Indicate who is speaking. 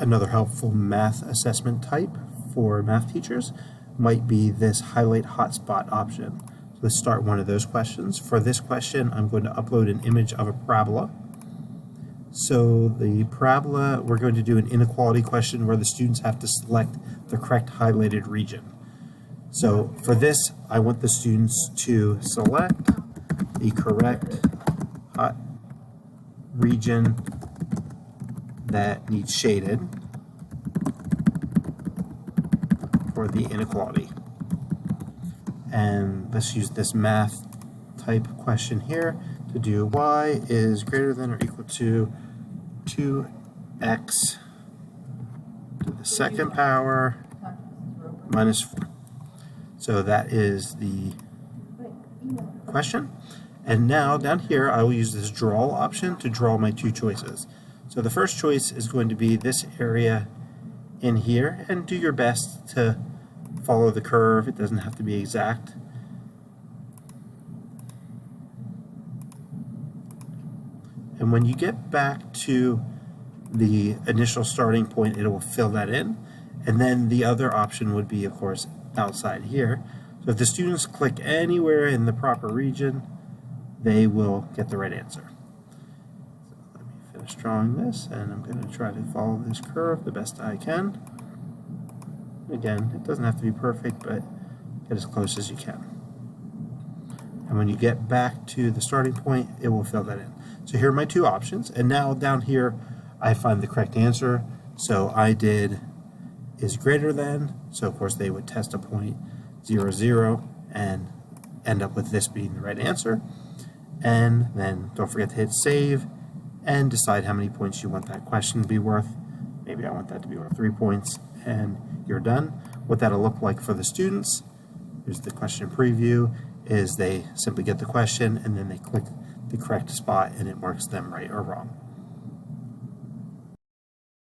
Speaker 1: Another helpful math assessment type for math teachers might be this Highlight Hotspot option. So let's start one of those questions. For this question, I'm going to upload an image of a parabola. So the parabola, we're going to do an inequality question where the students have to select the correct highlighted region. So for this, I want the students to select the correct region that needs shaded for the inequality. And let's use this math type question here to do y is greater than or equal to 2x to the second power minus 4. So that is the question. And now down here I will use this draw option to draw my two choices. So the first choice is going to be this area in here, and do your best to follow the curve. It doesn't have to be exact. And when you get back to the initial starting point, it will fill that in. And then the other option would be, of course, outside here. So if the students click anywhere in the proper region, they will get the right answer. So let me finish drawing this, and I'm going to try to follow this curve the best I can. Again, it doesn't have to be perfect, but get as close as you can. And when you get back to the starting point, it will fill that in. So here are my two options, and now down here I find the correct answer. So I did is greater than, so of course they would test a point 0, 0 and end up with this being the right answer. And then don't forget to hit save and decide how many points you want that question to be worth. Maybe I want that to be worth 3 points, and you're done. What that'll look like for the students, here's the question preview, is they simply get the question and then they click the correct spot and it marks them right or wrong.